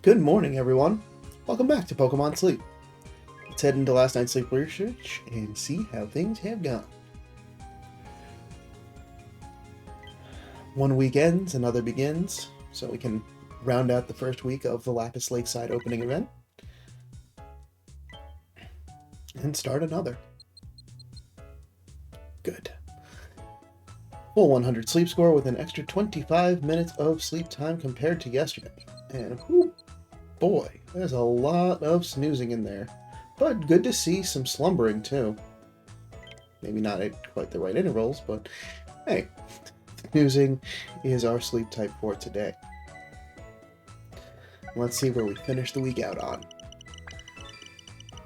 Good morning, everyone. Welcome back to Pokemon Sleep. Let's head into last night's sleep research and see how things have gone. One week ends, another begins, so we can round out the first week of the Lapis Lakeside opening event and start another. Good. Full 100 sleep score with an extra 25 minutes of sleep time compared to yesterday. And whoo, boy, there's a lot of snoozing in there. But good to see some slumbering too. Maybe not at quite the right intervals, but hey, snoozing is our sleep type for today. Let's see where we finish the week out on.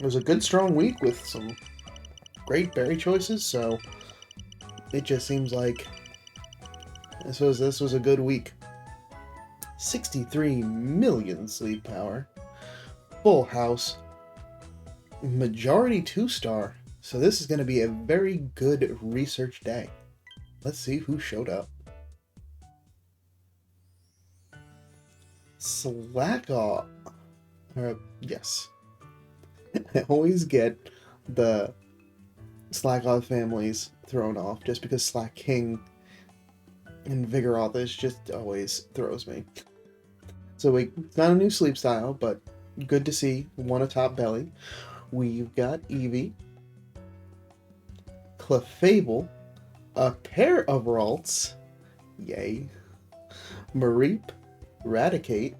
It was a good strong week with some great berry choices, so it just seems like this was a good week. 63 million sleep power, full house, majority 2-star. So this is going to be a very good research day. Let's see who showed up. Slack off. Yes. I always get the Slack off families thrown off just because Slack King and Vigoroth just always throws me. So it's not a new sleep style, but good to see one atop belly. We've got Eevee, Clefable, a pair of Ralts, yay, Mareep, Raticate,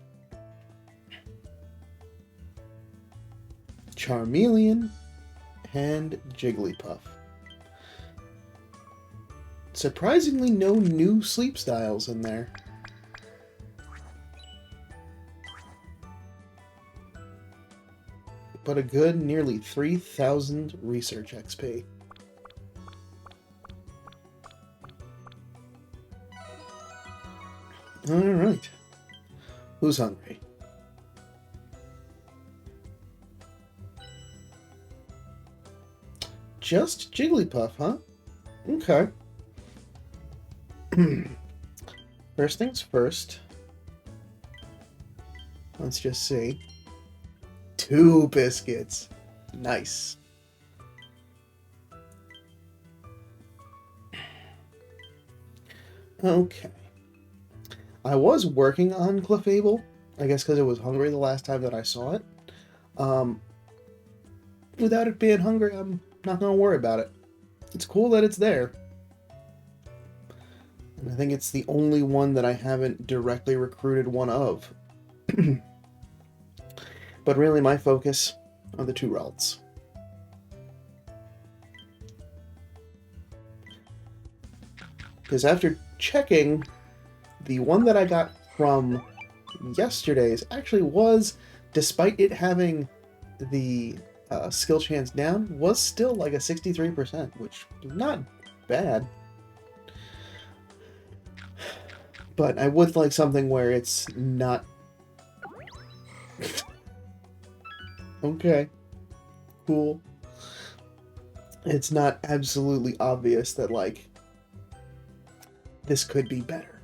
Charmeleon, and Jigglypuff. Surprisingly, no new sleep styles in there. But a good nearly 3,000 research XP. Alright. Who's hungry? Just Jigglypuff, huh? Okay. First things first. Let's just see. 2 biscuits. Nice. Okay. I was working on Clefable, I guess because it was hungry the last time that I saw it. Without it being hungry, I'm not going to worry about it. It's cool that it's there. And I think it's the only one that I haven't directly recruited one of. But really my focus are the 2 Ralts. Because after checking, the one that I got from yesterday's actually was, despite it having the skill chance down, was still like a 63%, which is not bad. But I would like something where it's not... Okay. Cool. It's not absolutely obvious that, like, this could be better.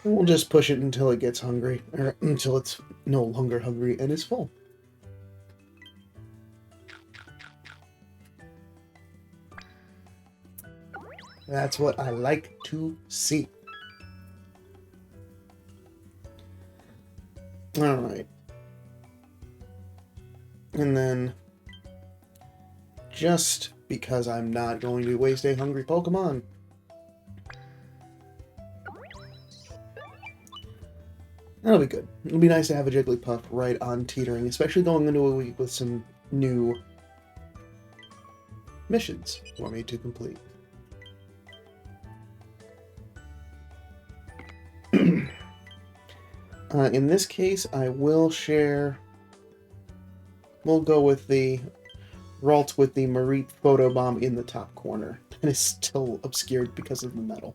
We'll just push it until it gets hungry, or until it's no longer hungry and is full. That's what I like to see. Alright. And then, just because I'm not going to waste a hungry Pokemon, that'll be good. It'll be nice to have a Jigglypuff right on teetering, especially going into a week with some new missions for me to complete. In this case, I will share... We'll go with the Ralt with the Mareep Photobomb in the top corner. And it's still obscured because of the metal.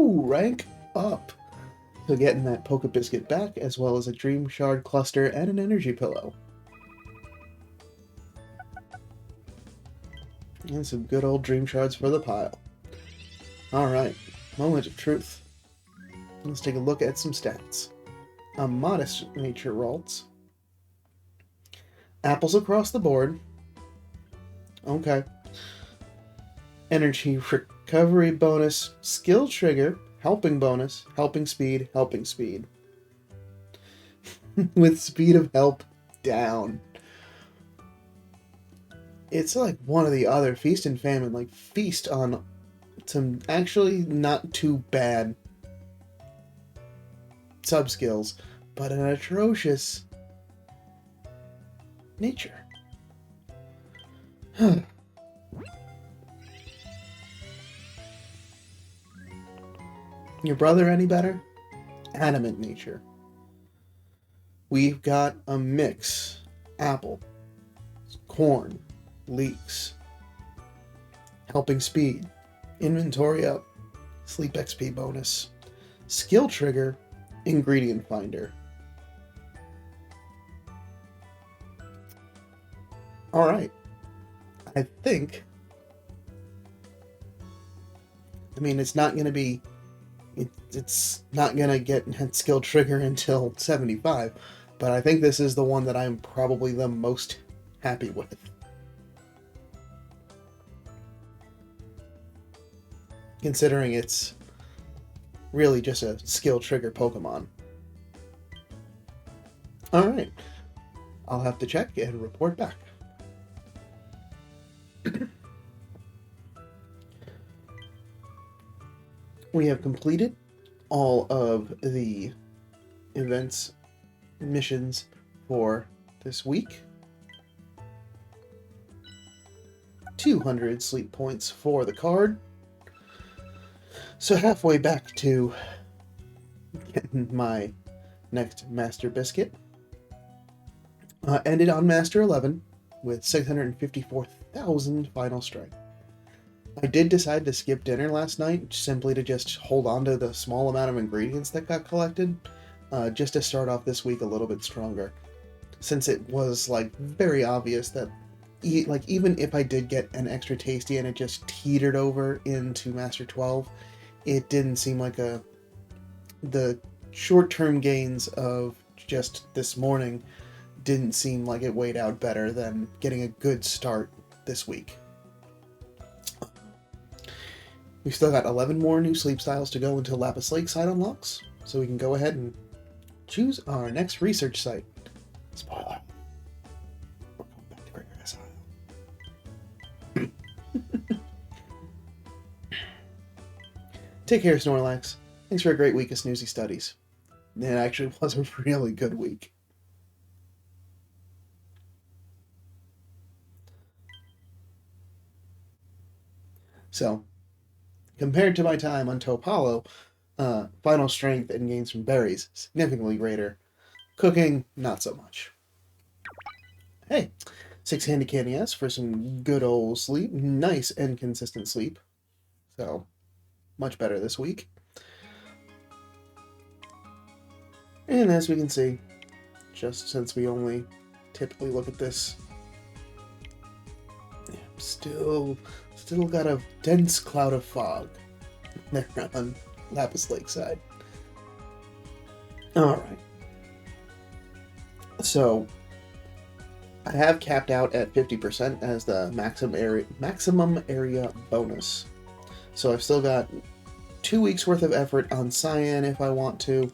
Ooh, rank up. So getting that Poke Biscuit back, as well as a Dream Shard Cluster and an Energy Pillow. And some good old Dream Shards for the pile. Alright, moment of truth. Let's take a look at some stats. A modest nature rolls. Apples across the board. Okay. Energy recovery bonus, skill trigger, helping bonus, helping speed, helping speed. With speed of help down. It's like one of the other Feast and Famine, like feast on some actually not too bad sub skills, but an atrocious nature. Your brother any better? Adamant nature. We've got a mix. Apple. Corn. Leeks. Helping speed. Inventory up. Sleep XP bonus. Skill trigger. Ingredient finder. Alright. I think... I mean, it's not going to be... It's not going to get skill trigger until 75, but I think this is the one that I'm probably the most happy with. Considering it's really just a skill trigger Pokemon. Alright. I'll have to check and report back. We have completed all of the events, missions for this week. 200 sleep points for the card. So halfway back to getting my next Master Biscuit. Ended on Master 11 with 654,000 final strength. I did decide to skip dinner last night simply to just hold on to the small amount of ingredients that got collected, just to start off this week a little bit stronger. Since it was like very obvious that even if I did get an extra tasty and it just teetered over into Master 12, it didn't seem like the short-term gains of just this morning didn't seem like it weighed out better than getting a good start this week. We've still got 11 more new sleep styles to go until Lapis Lakeside unlocks, so we can go ahead and choose our next research site. Spoiler. We're going back to Greater Asylum. Take care, Snorlax. Thanks for a great week of Snoozy Studies. It actually was a really good week. So, compared to my time on Topalo, final strength and gains from berries, significantly greater. Cooking, not so much. Hey, 6 Handy Candy S for some good old sleep. Nice and consistent sleep. So, much better this week. And as we can see, just since we only typically look at this, still got a dense cloud of fog there on Lapis Lakeside. Alright. So, I have capped out at 50% as the maximum area bonus. So I've still got 2 weeks worth of effort on Cyan if I want to,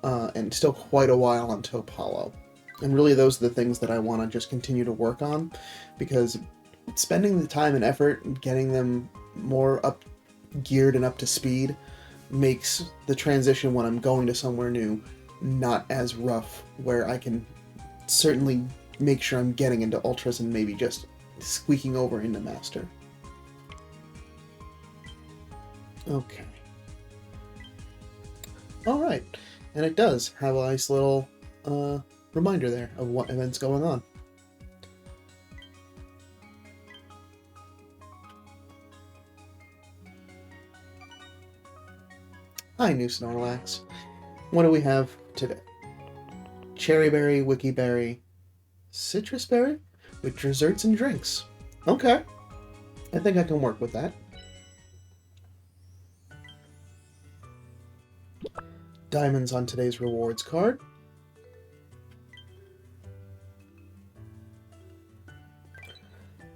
and still quite a while on Topalo. And really those are the things that I want to just continue to work on, because spending the time and effort getting them more up geared and up to speed makes the transition when I'm going to somewhere new not as rough, where I can certainly make sure I'm getting into Ultras and maybe just squeaking over into Master. Okay. Alright, and it does have a nice little reminder there of what event's going on. Hi, new Snorlax. What do we have today? Cherry berry, wiki berry, citrus berry with desserts and drinks. Okay, I think I can work with that. Diamonds on today's rewards card.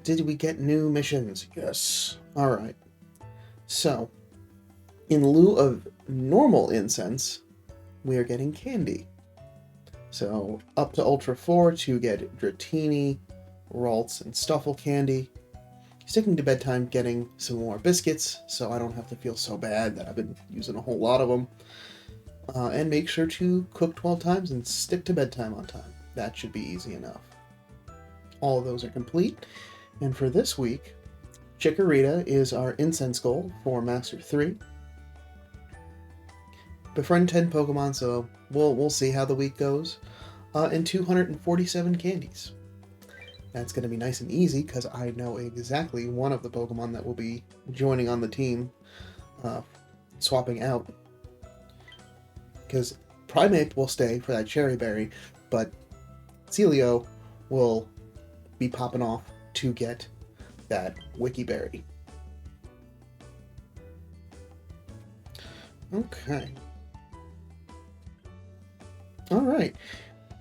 Did we get new missions? Yes. Alright. So, in lieu of normal incense, we are getting candy. So, up to Ultra 4 to get Dratini, Ralts, and Stuffle candy. Sticking to bedtime, getting some more biscuits, so I don't have to feel so bad that I've been using a whole lot of them. And make sure to cook 12 times and stick to bedtime on time. That should be easy enough. All of those are complete. And for this week, Chikorita is our incense goal for Master 3. Befriend 10 Pokemon, so we'll see how the week goes. And 247 candies. That's going to be nice and easy because I know exactly one of the Pokemon that will be joining on the team, swapping out. Because Primeape will stay for that Cherry Berry, but Celio will be popping off to get that Wiki Berry. Okay. Alright.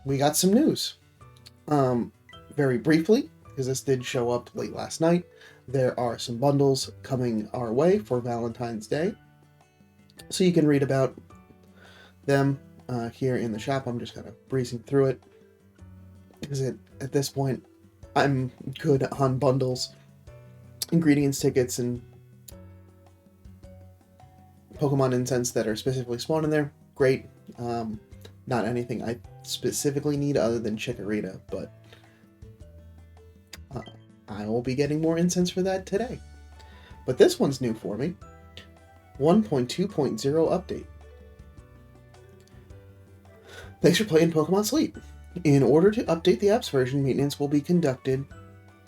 We got some news. Very briefly, because this did show up late last night, there are some bundles coming our way for Valentine's Day. So you can read about them here in the shop. I'm just kind of breezing through it. Because at this point, I'm good on bundles, ingredients tickets, and Pokemon incense that are specifically spawned in there. Great. Not anything I specifically need other than Chikorita, but I will be getting more incense for that today. But this one's new for me. 1.2.0 update. Thanks for playing Pokemon Sleep. In order to update the app's version, maintenance will be conducted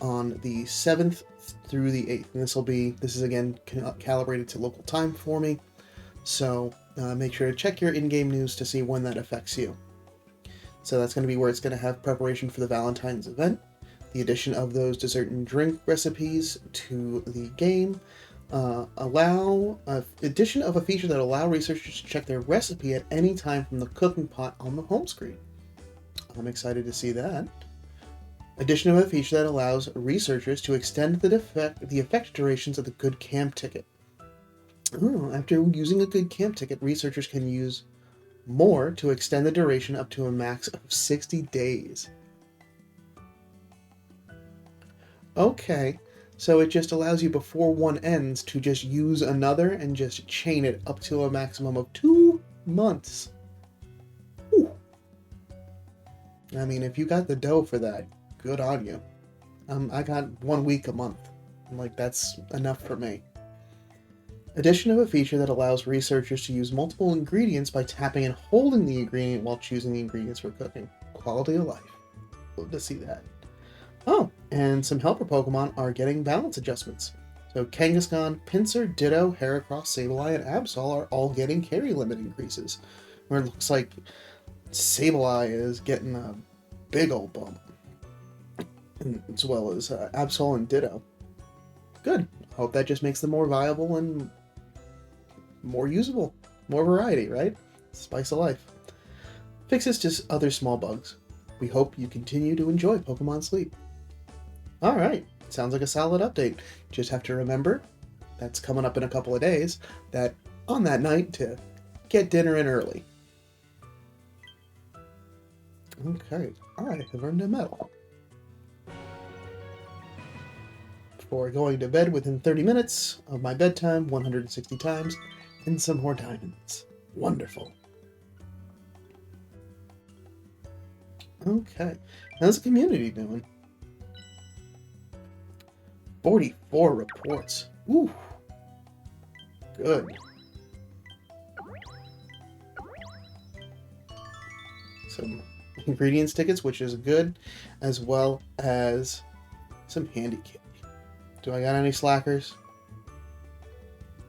on the 7th through the 8th. And this is again calibrated to local time for me. So make sure to check your in-game news to see when that affects you. So that's going to be where it's going to have preparation for the Valentine's event, the addition of those dessert and drink recipes to the game, addition of a feature that allow researchers to check their recipe at any time from the cooking pot on the home screen. I'm excited to see that. Addition of a feature that allows researchers to extend the effect durations of the Good Camp ticket. After using a Good Camp ticket, researchers can use more to extend the duration up to a max of 60 days. Okay, so it just allows you before one ends to just use another and just chain it up to a maximum of 2 months. Whew. I mean, if you got the dough for that, good on you. I got 1 week a month. That's enough for me. Addition of a feature that allows researchers to use multiple ingredients by tapping and holding the ingredient while choosing the ingredients for cooking. Quality of life. Love to see that. Oh, and some helper Pokemon are getting balance adjustments. So Kangaskhan, Pinsir, Ditto, Heracross, Sableye, and Absol are all getting carry limit increases. Where it looks like Sableye is getting a big old bump. As well as Absol and Ditto. Good. Hope that just makes them more viable and more usable. More variety, right? Spice of life. Fixes to other small bugs. We hope you continue to enjoy Pokemon Sleep. Alright, sounds like a solid update. Just have to remember, that's coming up in a couple of days, that on that night to get dinner in early. Okay, I have earned a medal. For going to bed within 30 minutes of my bedtime 160 times, and some more diamonds. Wonderful. Okay, how's the community doing? 44 reports. Ooh. Good. Some ingredients tickets, which is good, as well as some handy candy. Do I got any slackers?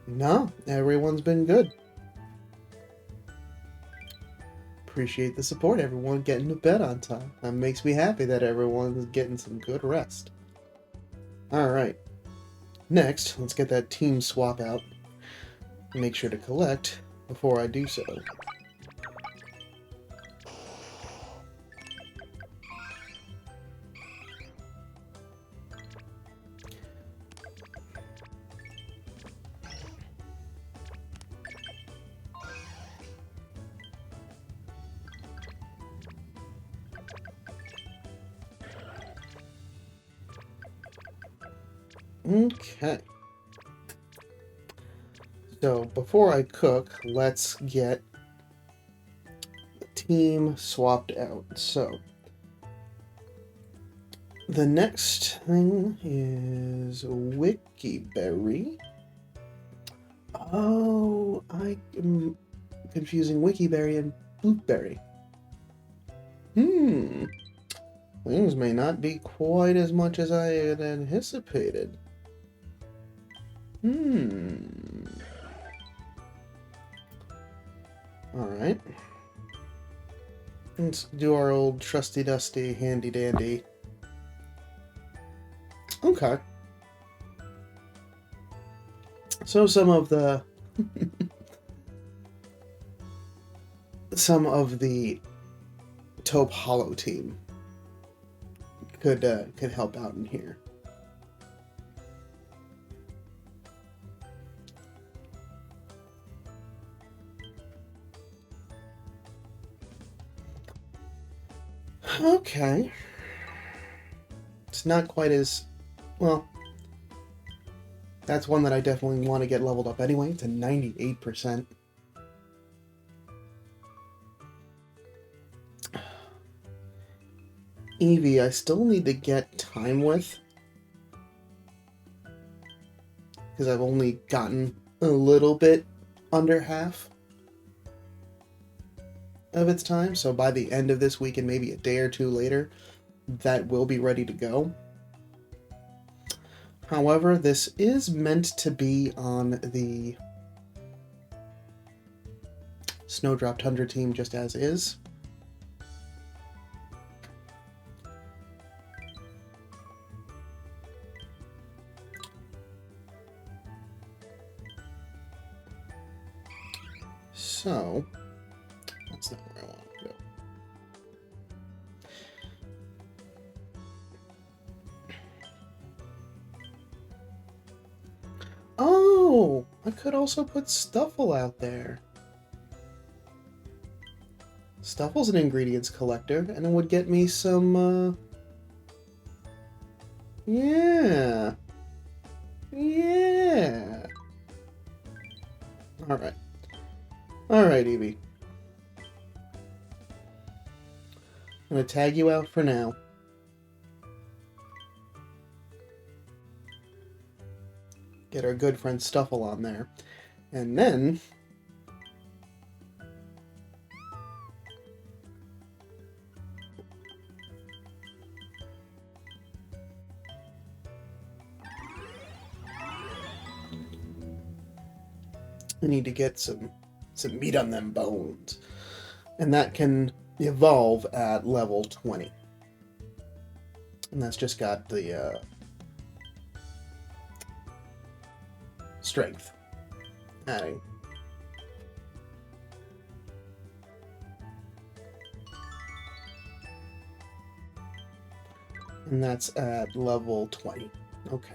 No, everyone's been good. appreciate the support, everyone getting to bed on time. That makes me happy that everyone is getting some good rest. Alright. Next, let's get that team swap out. Make sure to collect before I do so. Okay. So, before I cook, let's get the team swapped out. So, the next thing is Wikiberry. Oh, I am confusing Wikiberry and Blueberry. Things may not be quite as much as I had anticipated. Alright. Let's do our old trusty dusty handy dandy. Okay. So some of the Taupe Hollow team could help out in here. Okay. It's not quite as well. That's one that I definitely want to get leveled up anyway. It's a 98%. Eevee, I still need to get time with. Because I've only gotten a little bit under half of its time. So by the end of this week and maybe a day or two later, that will be ready to go. However, this is meant to be on the Snowdrop Tundra team just as is. So, that's not where I want to go. Oh, I could also put Stuffle out there. Stuffle's an ingredients collector, and it would get me some, yeah. Yeah. Alright. Alright, Eevee. I'm gonna tag you out for now. Get our good friend Stuffle on there. And then we need to get some meat on them bones. And that can evolve at level 20. And that's just got the strength adding. And that's at level 20. Okay.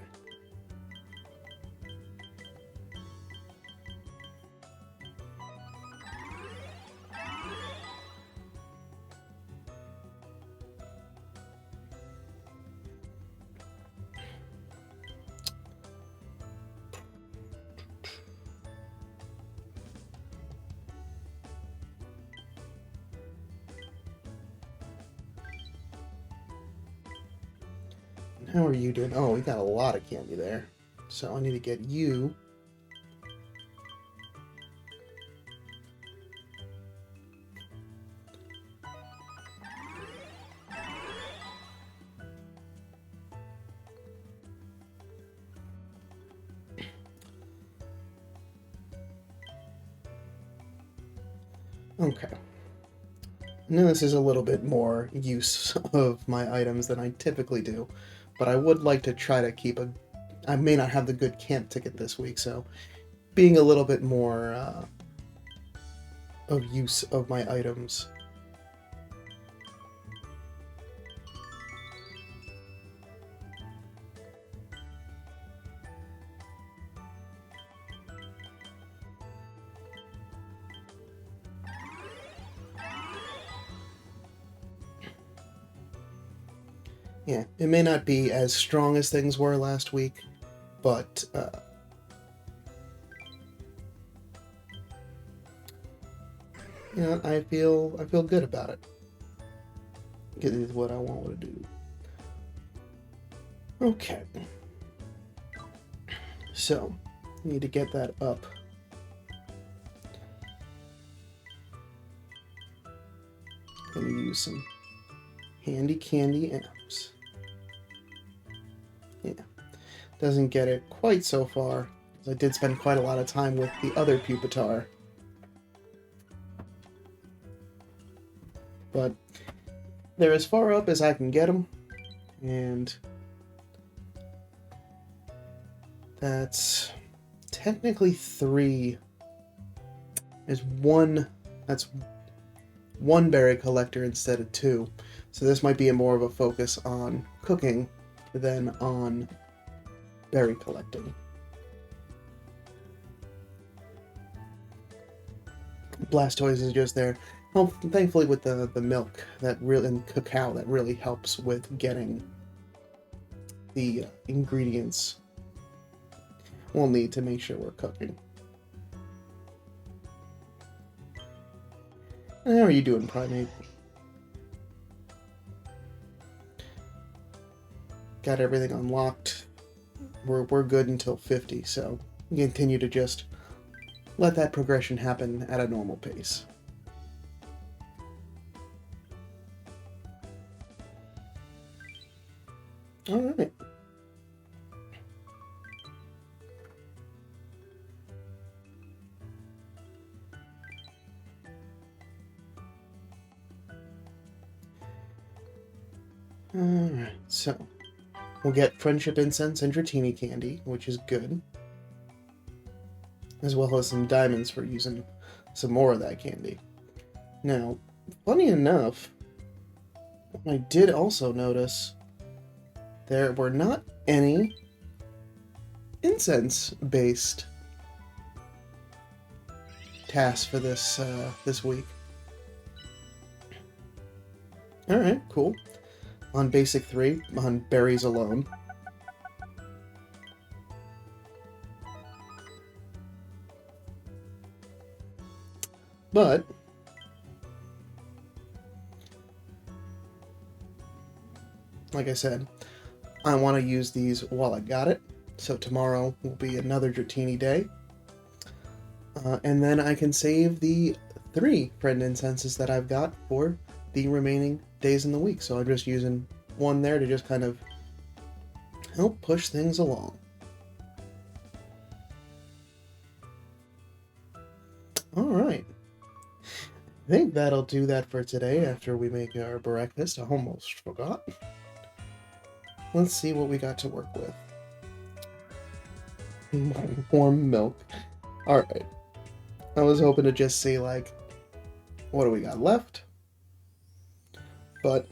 How are you doing? Oh, we got a lot of candy there. So I need to get you. Okay. Now this is a little bit more use of my items than I typically do, but I would like to try to keep a... I may not have the good camp ticket this week, so being a little bit more of use of my items. Yeah, it may not be as strong as things were last week, but you know, I feel good about it. It is what I want to do. Okay. So, need to get that up. Gonna use some handy candy amps. Yeah. Doesn't get it quite so far, because I did spend quite a lot of time with the other Pupitar. But they're as far up as I can get them, and that's technically 3. There's one, that's 1 berry collector instead of 2. So this might be more of a focus on cooking than on berry collecting. Blastoise is just there. Well, thankfully with the milk that really, and cacao, that really helps with getting the ingredients we'll need to make sure we're cooking. And how are you doing, Primate? Got everything unlocked. We're good until 50, so we continue to just let that progression happen at a normal pace. Alright. Alright, so we'll get Friendship Incense and Dratini Candy, which is good. As well as some diamonds for using some more of that candy. Now, funny enough, I did also notice there were not any incense-based tasks for this week. Alright, cool. On Basic 3, on berries alone. But like I said, I want to use these while I got it. So tomorrow will be another Dratini day. And then I can save the 3 friend incenses that I've got for the remaining days in the week. So I'm just using 1 there to just kind of help push things along. Alright. I think that'll do that for today after we make our breakfast. I almost forgot. Let's see what we got to work with. Warm milk. Alright. I was hoping to just see, like, what do we got left? But,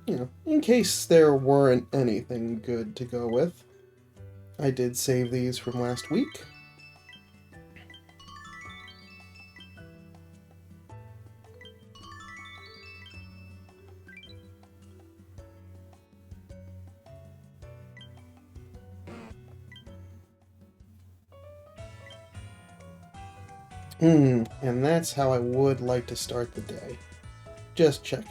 you know, in case there weren't anything good to go with, I did save these from last week. And that's how I would like to start the day. Just checking.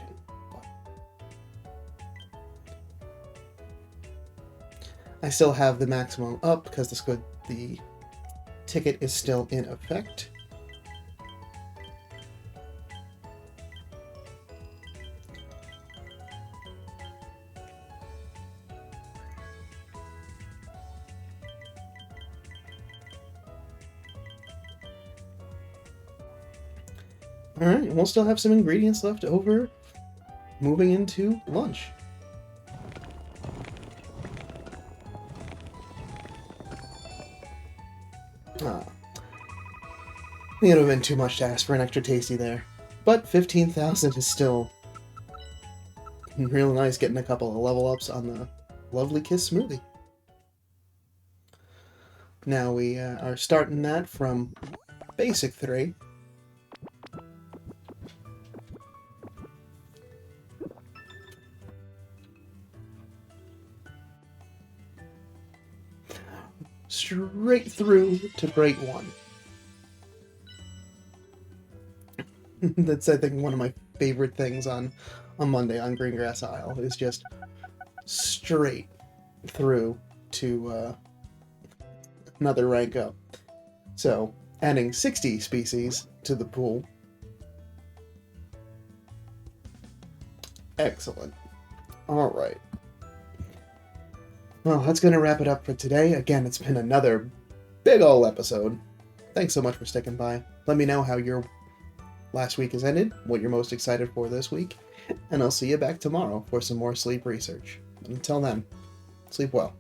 I still have the maximum up because the ticket is still in effect. Alright, we'll still have some ingredients left over moving into lunch. Ah. It would have been too much to ask for an extra tasty there. But 15,000 is still real nice, getting a couple of level ups on the Lovely Kiss smoothie. Now we are starting that from basic 3. Straight through to Great 1. That's, I think, one of my favorite things on Monday on Greengrass Isle, is just straight through to another rank up. So, adding 60 species to the pool. Excellent. Alright. Well, that's going to wrap it up for today. Again, it's been another big ol' episode. Thanks so much for sticking by. Let me know how your last week has ended, what you're most excited for this week, and I'll see you back tomorrow for some more sleep research. Until then, sleep well.